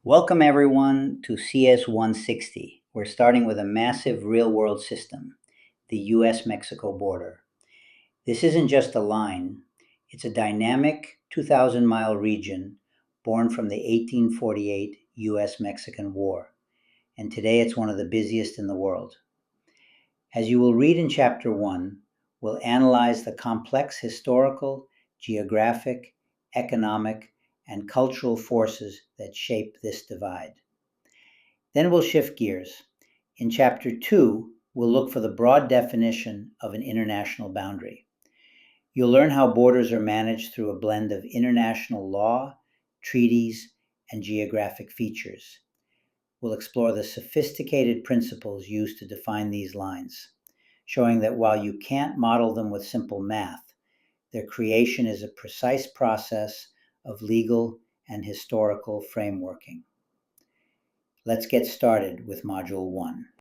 Welcome everyone to CS 160. We're starting with a massive real world system, the U.S Mexico border. This isn't just a line, it's a dynamic 2,000-mile region born from the 1848 U.S Mexican War, and today it's one of the busiest in the world. As you will read in Chapter 1, we'll analyze the complex historical, geographic, economic, and cultural forces that shape this divide. Then we'll shift gears. In Chapter 2, we'll look for the broad definition of an international boundary. You'll learn how borders are managed through a blend of international law, treaties, and geographic features. We'll explore the sophisticated principles used to define these lines, showing that while you can't model them with simple math, their creation is a precise process of legal and historical frameworking. Let's get started with Module 1.